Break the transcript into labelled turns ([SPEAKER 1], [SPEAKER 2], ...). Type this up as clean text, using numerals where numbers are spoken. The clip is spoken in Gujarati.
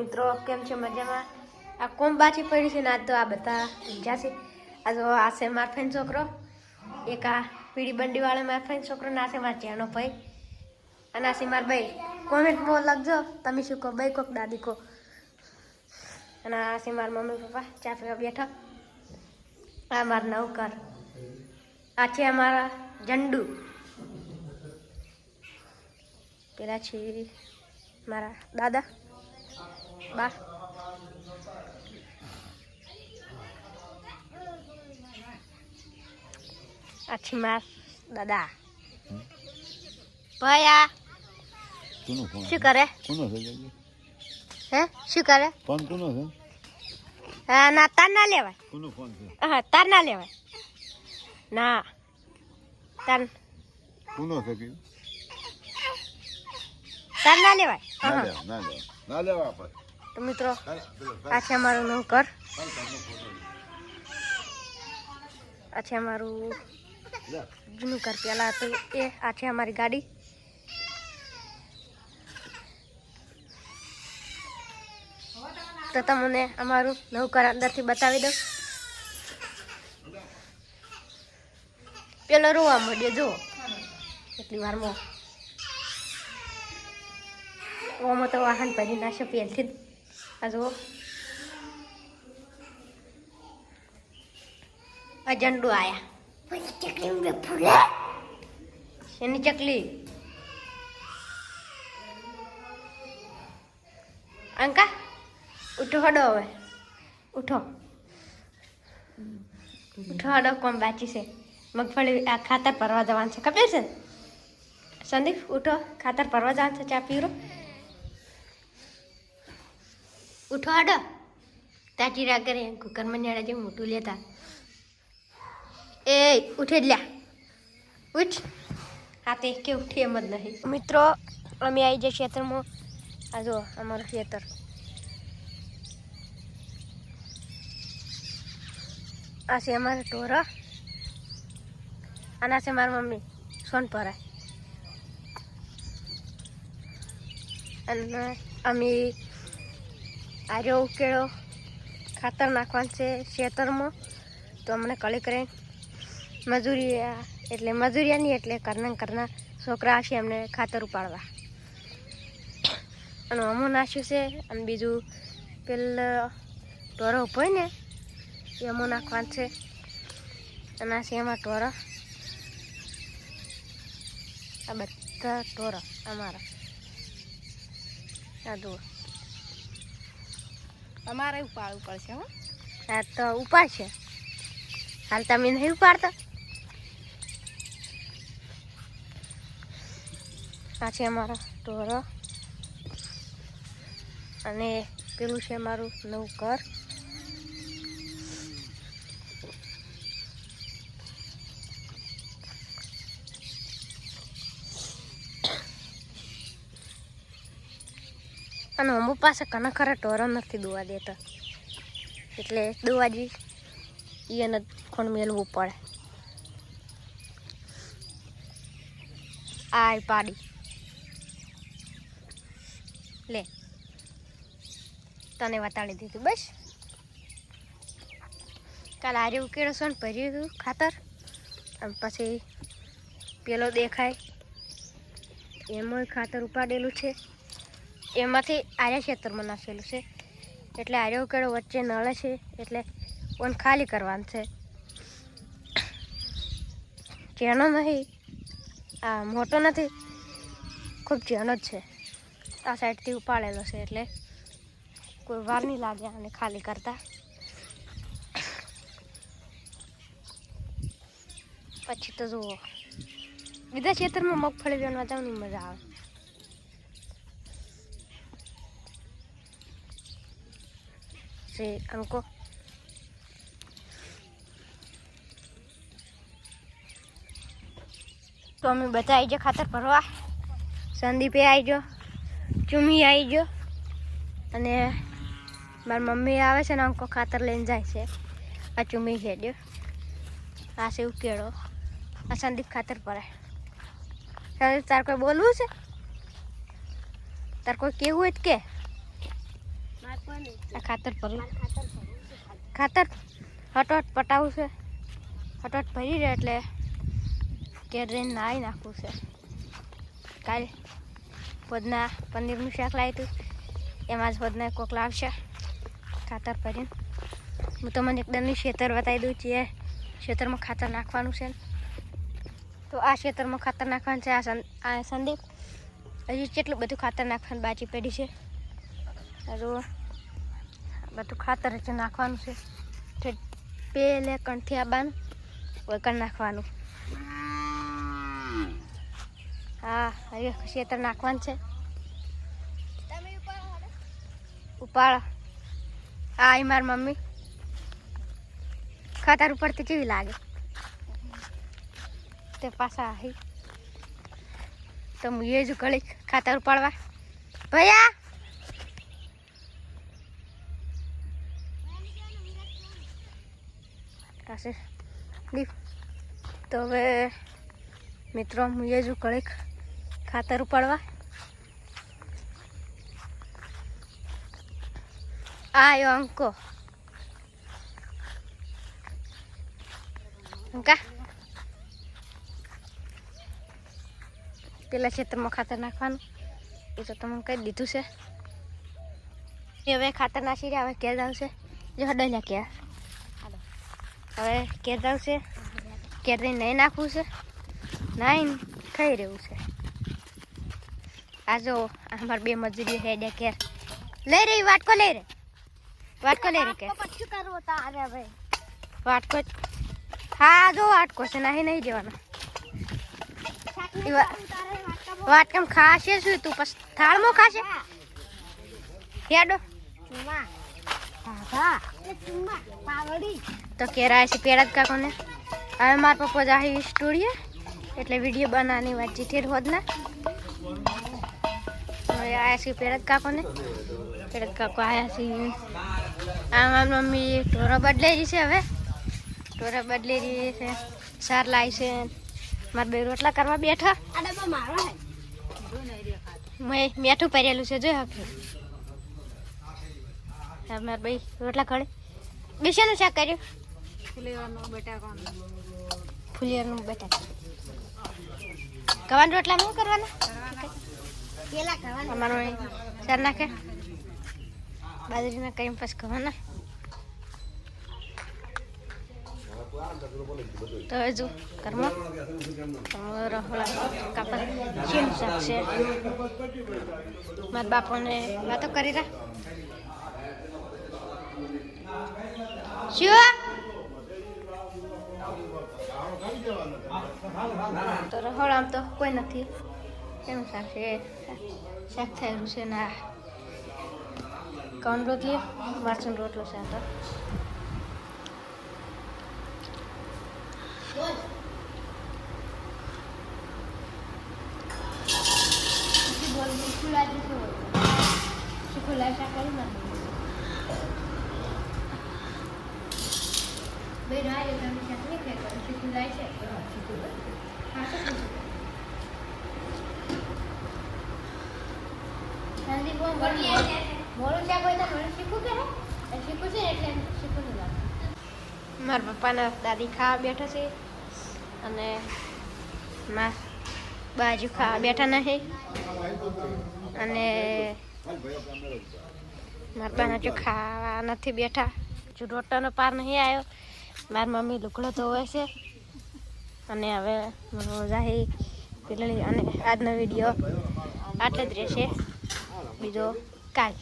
[SPEAKER 1] મિત્રો કેમ છે મજામાં? આ કોમ બાચી પડી છે ને આજ તો આ બધા જાશે. આ જો આ છે માર ફ્રેન્ડ છોકરો, એક આ પીડી બંડી વાળો માર ફ્રેન્ડ છોકરો, ના છે માર ચેનો ભાઈ, અને આ છે માર ભાઈ. કોમેન્ટમાં લખજો તમે શું કહો, ભાઈ કોક દાદી કહો. અને આ છે મારા મમ્મી પપ્પા ચા પીવા બેઠા. આ માર નવકર, આ છે અમારા જંડુ, પેલા છે મારા દાદા બા. આછી માર દાદા ભાઈ. આ શું કરે? હે શું કરે?
[SPEAKER 2] ફોન કોનો છે?
[SPEAKER 1] હા ના તાર ના લેવાય.
[SPEAKER 2] કોનો ફોન છે?
[SPEAKER 1] હા તાર ના લેવાય. ના તાર
[SPEAKER 2] કોનો છે કે?
[SPEAKER 1] તાર ના લેવાય.
[SPEAKER 2] ના લેવા આપણે.
[SPEAKER 1] તો મિત્રો આ છે અમારું નવું ઘર, આ છે અમારું જૂનું ઘર પેલા હતું એ. આ છે અમારી ગાડી. તો તમને અમારું નવું ઘર અંદરથી બતાવી દઉં. પેલો રોવા મળ્યો જો એટલી વારમાં. ઓમાં તો વાહન ભરી નાખ્યો પહેલથી જ. આ જુઓ આ જંડુ આયા. એની ચકલી અંકા ઉઠો હડો, હવે ઉઠો ઉઠો હડો. કોમ બાકી છે. મગફળી આ ખાતર ભરવા જવાનું છે, ખબર છે ને સંદીપ? ઉઠો, ખાતર ભરવા જવાનું છે. ચા પીરો, ઉઠો હડો. તાજી રા કરે કુકરમાં નેડા જેવું મોટું લેતા. એ ઉઠે જ લ્યા, ઉઠ. હા તે કે ઉઠી એમ જ નહીં. મિત્રો અમે આવી જઈએ ખેતરમાં. આ જો અમારું ખેતર. આ છે અમારા ઢોરા, આના છે મારી મમ્મી સોનપરા. અને અમે આર્યો ઉકેળો ખાતર નાખવાનું છે ખેતરમાં. તો અમને કળી કરીને મજૂરી, એટલે મજૂરિયાની એટલે કરના છોકરા આવશે અમને ખાતર ઉપાડવા. અને અમું નાખ્યું છે. અને બીજું પેલો ઢોરો ઉભો હોય ને એ અમું નાખવાનું છે. અને આ છે એમાં ઢોરો. આ બધા ઢોરો અમારા. આ જુઓ
[SPEAKER 3] તમારે ઉપાડવું પડશે. હો
[SPEAKER 1] આ તો ઉપાડશે. હાલ તમે નહીં ઉપાડતા. આ છે અમારા ઢોરો. અને પેલું છે મારું નવું ઘર. અને અમુક પાસે ઘણા ખરા ઢોરો નથી દોવા દેતા, એટલે દોવાજી એને ખોણ મેળવું પડે. આ પાડી લે, તને વતાડી દીધું બસ. કાલ આરે ઉકેળો છો ને ભર્યું હતું ખાતર. અને પછી પેલો દેખાય એમાં ખાતર ઉપાડેલું છે. એમાંથી આર્યા ખેતરમાં નાખેલું છે. એટલે આર્યો ઉકેળો વચ્ચે નળે છે, એટલે ઓન ખાલી કરવાનું છે. જેનો નહીં, આ મોટો નથી, ખૂબ જેનો જ છે. આ સાઈડથી ઉપાડેલો છે, એટલે કોઈ વાર નહીં લાગે આને ખાલી કરતા. પછી તો જુઓ બીજા ખેતરમાં મગફળી વેણવા જવાની મજા આવે. અંકો તો અમે બધા આવી જાઓ ખાતર ભરવા. સંદીપે આવી જાઓ, ચુમી આવી જાઓ, અને મારી મમ્મી આવે છે ને અંકો ખાતર લઈને જાય છે. આ ચુમી હેડ્યો, આ છે ઉકેળો, આ સંદીપ ખાતર ભરે. સંદીપ તાર કોઈ બોલવું છે? તાર કોઈ કેવું હોય કે આ ખાતર ભરી ખાતર હટોટ પટાવું છે હટોટ ભરી રહે એટલે ઘેર જઈને નાહી નાખવું છે કાલે પદના પનીરનું શાક લાવ્યું હતું એમાં જ પદના કોક લાવશે ખાતર ભરીને હું તમને એકદમની ખેતર બતાવી દઉં છીએ ખેતરમાં ખાતર નાખવાનું છે તો આ ખેતરમાં ખાતર નાખવાનું છે આ સંદીપ હજી કેટલું બધું ખાતર નાખવાનું બાકી પડી છે બધું ખાતર છે નાખવાનું છે પેલે કંઠી આવવાનું વળકણ નાખવાનું હા હવે ખેતર નાખવાનું છે ઉપાડ આ મારી મમ્મી ખાતર ઉપરથી કેવી લાગે તે પાછા આવી તો હું એ જ ઘડી ખાતર ઉપાડવા ભૈયા પાસે તો હવે મિત્રો હું એ જ ઘડી ખાતર ઉપાડવા આયો અંકો અંકા પેલા ખેતરમાં ખાતર નાખવાનું એ તો તમને કહી દીધું છે હવે ખાતર નાખી રહ્યા હવે કેદ આવશે જો હડાલ્યા ક્યાં હવે કેદ આવશે કેદ નહીં નાખવું છે નાઈને ખાઈ રહેવું છે આ જો અમારે બે મજૂરી હેડ્યા કેર લઈ રહી વાટકો લઈ રે વાટકો લઈ રે કે વાટકો હા જો વાટકો છે નહીં જવાનો વાટકમ ખાશે શું તું પછી થાળમાં ખાશે હેડો તો કેરાય છે પેડા કાકોને હવે મારા પપ્પા જાય સ્ટુડિયો એટલે વિડીયો બનાવવાની વાત જીઠેર હોદના હવે આવ્યા છે પેડા કાકોને પેડા કાકો આવ્યા છે આ મારી મમ્મી ઢોરો બદલાઈ રહી છે હવે ઢોરો બદલી રહી છે સાર લાવી છે મારા બે રોટલા કરવા બેઠા મેં મેઠું પહેરેલું છે જોઈ હકે મારા ભાઈ રોટલા ખડે બેસાનું શાક કર્યું ફુલિયાનું બટાકા ગવાન રોટલા શું કરવાના અમારું ચાર નાખે બાજરીના કઈ પછી ગવાના તો હજુ ઘરમાં કાપડ ચીન શાક છે મારા બાપોને વાતો કરી રહ્યા શું તો રહોળ આમ તો કોઈ નથી એનું શાક છે શાક થયેલું છે ના કૌન રોટલી મરચું રોટલો છે તો મારા પપ્પાના દાદી ખાવા બેઠા છે અને મારા બાજુ ખાવા બેઠા નથી અને મારા બાના જો ખાવા નથી બેઠા જો રોટલાનો પાર નહીં આવ્યો મારી મમ્મી લુગડો ધોવે છે અને હવે જાહી પેલી અને આજનો વિડીયો આટલે જ રહેશે બીજો કાલ